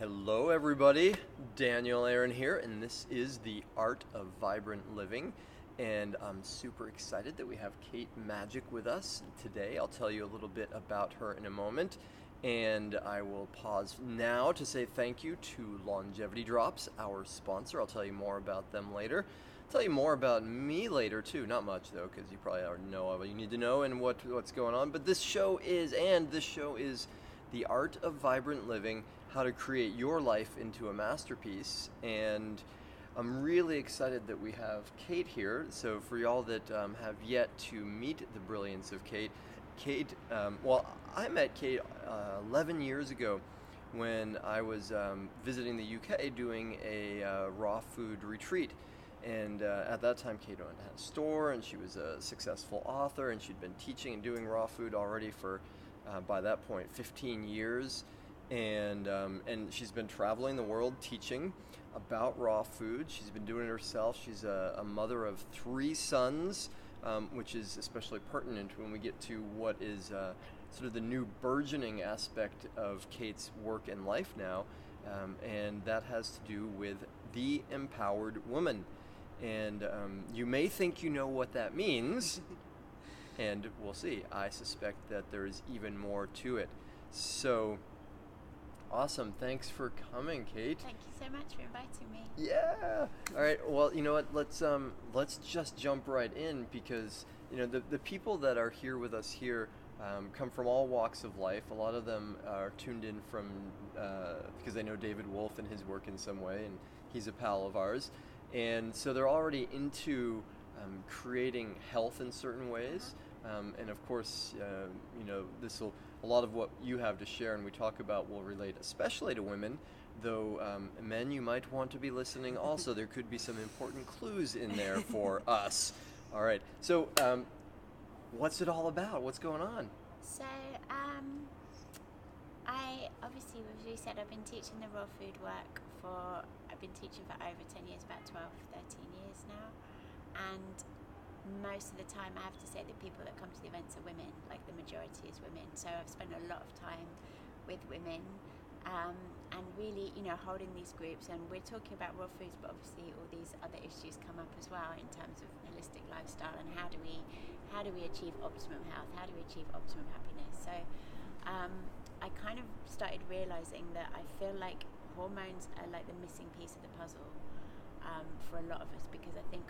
Hello, everybody. Daniel Aaron here, and this is the Art of Vibrant Living. And I'm super excited that we have Kate Magic with us today. I'll tell you a little bit about her in a moment. And I will pause now to say thank you to Longevity Drops, our sponsor. I'll tell you more about them later. I'll tell you more about me later, too. Not much, though, because you probably already know what you need to know and what's going on. But this show is the Art of Vibrant Living, how to create your life into a masterpiece. And I'm really excited that we have Kate here. So for y'all that have yet to meet the brilliance of Kate, I met Kate 11 years ago when I was visiting the UK doing a raw food retreat. And at that time, Kate owned a store, and she was a successful author, and she'd been teaching and doing raw food already for, by that point, 15 years. And she's been traveling the world teaching about raw food. She's been doing it herself. She's a mother of 3 sons, which is especially pertinent when we get to what is sort of the new burgeoning aspect of Kate's work and life now, and that has to do with the empowered woman. And you may think you know what that means, and we'll see. I suspect that there is even more to it. So, awesome. Thanks for coming, Kate. Thank you so much for inviting me. Yeah. All right. Well, you know what? Let's just jump right in, because the people that are here with us here come from all walks of life. A lot of them are tuned in from because they know David Wolf and his work in some way, and he's a pal of ours. And so they're already into creating health in certain ways. And of course, a lot of what you have to share and we talk about will relate especially to women, though men, you might want to be listening also. There could be some important clues in there for us. All right. So what's it all about? What's going on? So, I obviously, as you said, I've been teaching the raw food work I've been teaching for over 10 years, about 12, 13 years now. And most of the time I have to say the people that come to the events are women, like the majority is women. So I've spent a lot of time with women and really, holding these groups. And we're talking about raw foods, but obviously all these other issues come up as well in terms of holistic lifestyle and how do we achieve optimum health? How do we achieve optimum happiness? So I kind of started realizing that I feel like hormones are like the missing piece of the puzzle for a lot of us, because I think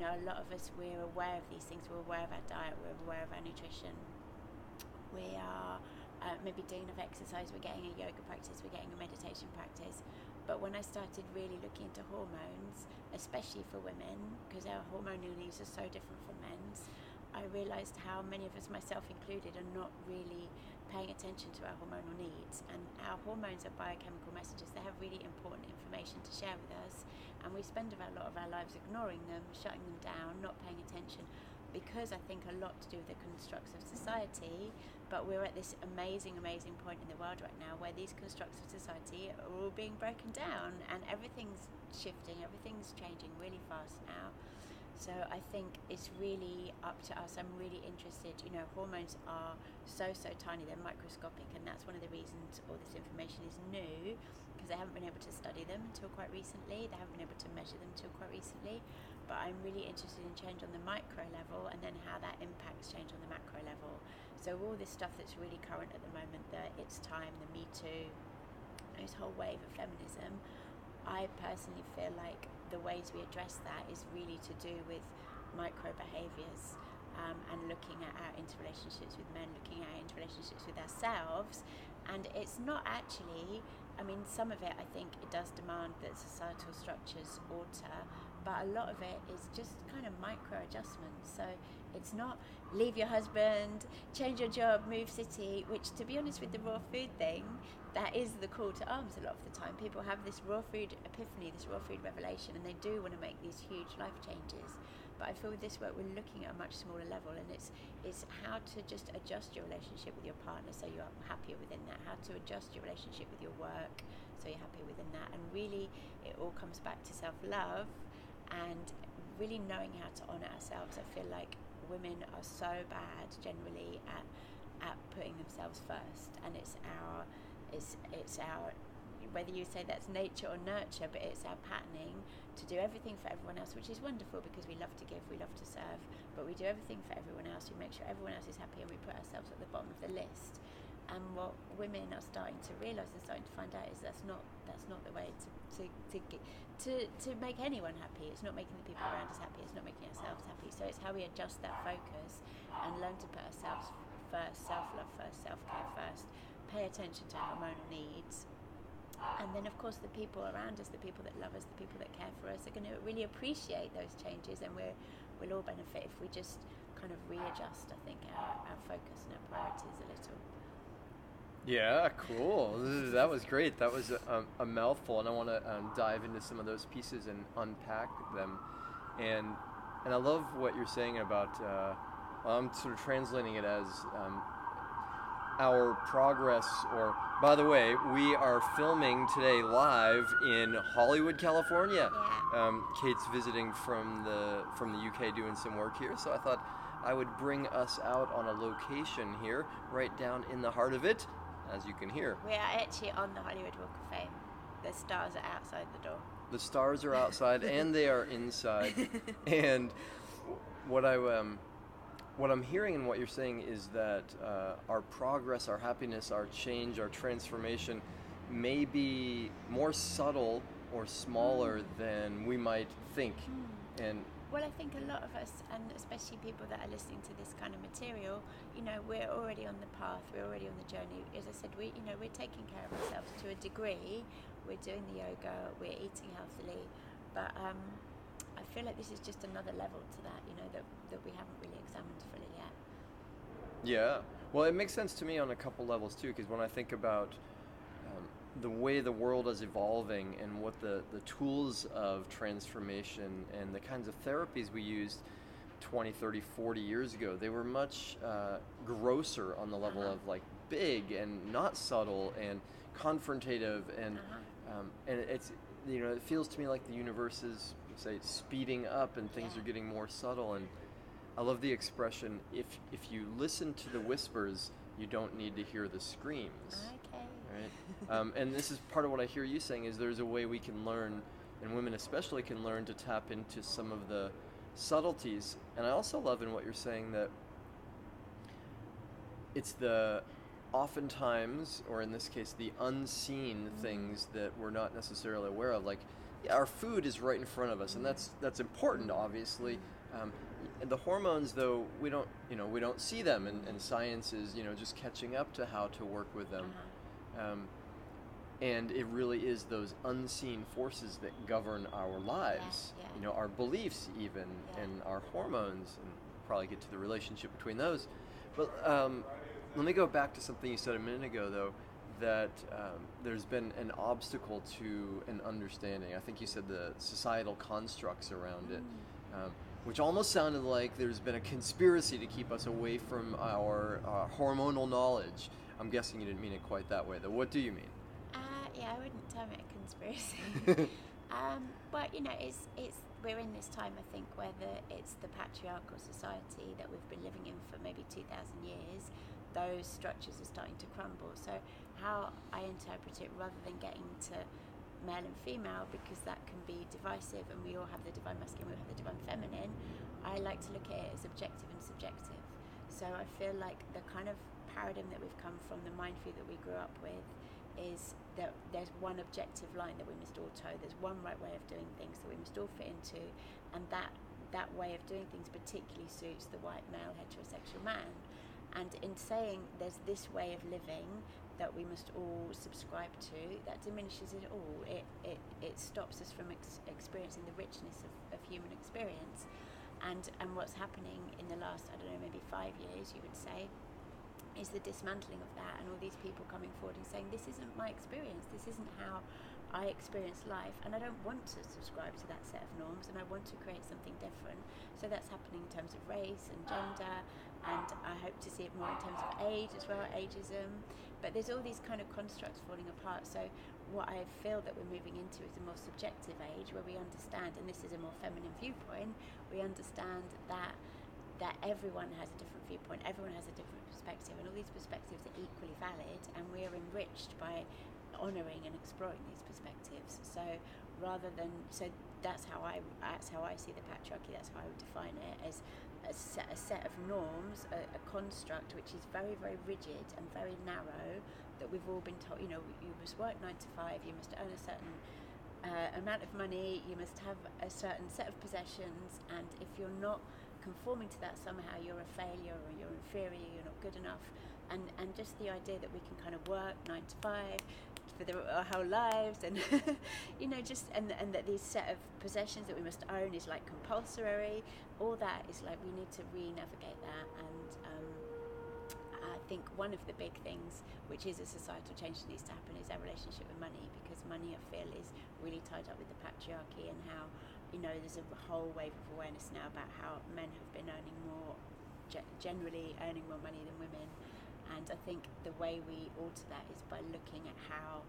a lot of us, we're aware of these things. We're aware of our diet, we're aware of our nutrition, we are maybe doing enough exercise, we're getting a yoga practice, we're getting a meditation practice. But when I started really looking into hormones, especially for women, because our hormonal needs are so different from men's, I realized how many of us, myself included, are not really paying attention to our hormonal needs. And our hormones are biochemical messengers. They have really important information to share with us, and we spend a lot of our lives ignoring them, shutting them down, not paying attention, because I think a lot to do with the constructs of society. But we're at this amazing point in the world right now where these constructs of society are all being broken down, and everything's shifting, everything's changing really fast now. So I think it's really up to us. I'm really interested, hormones are so tiny, they're microscopic, and that's one of the reasons all this information is new, because they haven't been able to study them until quite recently, they haven't been able to measure them until quite recently. But I'm really interested in change on the micro level, and then how that impacts change on the macro level. So all this stuff that's really current at the moment, the It's Time, the Me Too, this whole wave of feminism, I personally feel like the ways we address that is really to do with micro behaviours, and looking at our interrelationships with men, looking at our interrelationships with ourselves. And it's not actually, some of it I think it does demand that societal structures alter, but a lot of it is just kind of micro adjustments. So it's not leave your husband, change your job, move city, which, to be honest, with the raw food thing, that is the call to arms a lot of the time. People have this raw food epiphany, this raw food revelation, and they do want to make these huge life changes. But I feel with this work we're looking at a much smaller level, and it's how to just adjust your relationship with your partner so you're happier within that, how to adjust your relationship with your work so you're happier within that. And really it all comes back to self-love and really knowing how to honour ourselves. I feel like women are so bad generally at putting themselves first, and it's our whether you say that's nature or nurture, but it's our patterning to do everything for everyone else, which is wonderful because we love to give, we love to serve, but we do everything for everyone else. We make sure everyone else is happy, and we put ourselves at the bottom of the list. And what women are starting to realise and starting to find out is that's not the way to make anyone happy. It's not making the people around us happy. It's not making ourselves happy. So it's how we adjust that focus and learn to put ourselves first, self-love first, self-care first, pay attention to hormonal needs. And then, of course, the people around us, the people that love us, the people that care for us are going to really appreciate those changes, and we'll all benefit if we just kind of readjust, I think, our focus and our priorities a little. Yeah, cool. That was great. That was a mouthful, and I want to dive into some of those pieces and unpack them. And I love what you're saying about, I'm sort of translating it as our progress, or, by the way, we are filming today live in Hollywood, California. Yeah. Kate's visiting from the UK doing some work here, so I thought I would bring us out on a location here, right down in the heart of it, as you can hear. We are actually on the Hollywood Walk of Fame. The stars are outside the door. The stars are outside and they are inside. And what I'm hearing and what you're saying is that our progress, our happiness, our change, our transformation may be more subtle or smaller than we might think. And well, I think a lot of us, and especially people that are listening to this kind of material, we're already on the path, we're already on the journey. As I said, we're taking care of ourselves to a degree. We're doing the yoga, we're eating healthily, but I feel like this is just another level to that, that we haven't really examined fully yet. Yeah, well, it makes sense to me on a couple levels too, because when I think about the way the world is evolving and what the tools of transformation and the kinds of therapies we used 20, 30, 40 years ago, they were much grosser on the level of like big and not subtle and confrontative, and it's, it feels to me like the universe is, say, speeding up and things are getting more subtle. And I love the expression, if you listen to the whispers, you don't need to hear the screams. Okay. Right? And this is part of what I hear you saying, is there's a way we can learn, and women especially can learn to tap into some of the subtleties. And I also love in what you're saying that it's the oftentimes, or in this case, the unseen things that we're not necessarily aware of. Like, our food is right in front of us, and that's important, obviously. The hormones, though, we don't see them, and science is, just catching up to how to work with them. And it really is those unseen forces that govern our lives, our beliefs even, and our hormones, and probably get to the relationship between those. But let me go back to something you said a minute ago, though, that there's been an obstacle to an understanding. I think you said the societal constructs around it, which almost sounded like there's been a conspiracy to keep us away from our hormonal knowledge. I'm guessing you didn't mean it quite that way, though. What do you mean? I wouldn't term it a conspiracy. But it's we're in this time, I think, where it's the patriarchal society that we've been living in for maybe 2,000 years. Those structures are starting to crumble. So how I interpret it, rather than getting to male and female, because that can be divisive, and we all have the divine masculine, we have the divine feminine, I like to look at it as objective and subjective. So I feel like the kind of paradigm that we've come from, the mind view that we grew up with, is that there's one objective line that we must all toe, there's one right way of doing things that we must all fit into, and that way of doing things particularly suits the white male heterosexual man. And in saying there's this way of living that we must all subscribe to, that diminishes it all. It stops us from experiencing the richness of human experience. And what's happening in the last, maybe 5 years, you would say, is the dismantling of that, and all these people coming forward and saying, this isn't my experience, this isn't how I experience life, and I don't want to subscribe to that set of norms, and I want to create something different. So that's happening in terms of race and gender, and I hope to see it more in terms of age as well, ageism. But there's all these kind of constructs falling apart. So what I feel that we're moving into is a more subjective age, where we understand, and this is a more feminine viewpoint, we understand that everyone has a different viewpoint, everyone has a different perspective, and all these perspectives are equally valid, and we are enriched by honouring and exploring these perspectives. So rather than, so that's how I see the patriarchy. That's how I would define it, as a set of norms, a construct which is very, very rigid and very narrow, that we've all been told, you know, you must work 9 to 5, you must earn a certain amount of money, you must have a certain set of possessions, and if you're not conforming to that, somehow you're a failure, or you're inferior, you're not good enough. And just the idea that we can kind of work 9 to 5 for our whole lives, and you know, just and that these set of possessions that we must own is like compulsory. All that is like, we need to re-navigate that. And I think one of the big things, which is a societal change that needs to happen, is our relationship with money, because money, I feel, is really tied up with the patriarchy, and how, you know, there's a whole wave of awareness now about how men have been earning more, generally earning more money than women. And I think the way we alter that is by looking at how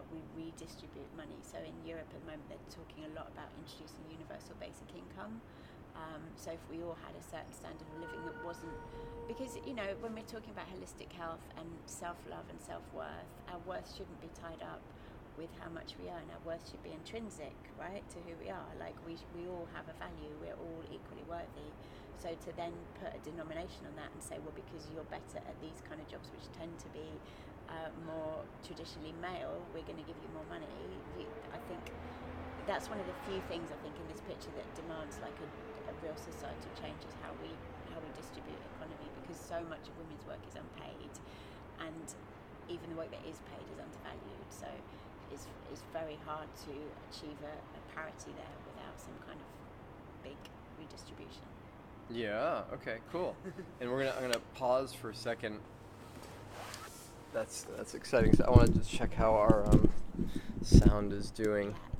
we redistribute money. So in Europe at the moment, they're talking a lot about introducing universal basic income. So if we all had a certain standard of living that wasn't, because, you know, when we're talking about holistic health and self-love and self-worth, our worth shouldn't be tied up with how much we earn. Our worth should be intrinsic, right, to who we are. Like, we all have a value, we're all equally worthy. So to then put a denomination on that and say, well, because you're better at these kind of jobs, which tend to be more traditionally male, we're going to give you more money. I think that's one of the few things, I think, in this picture that demands like a real societal change, is how we distribute economy, because so much of women's work is unpaid, and even the work that is paid is undervalued. So it's very hard to achieve a parity there without some kind of big redistribution. Yeah. Okay. Cool. And I'm gonna pause for a second. That's exciting. So I want to just check how our sound is doing. Yeah.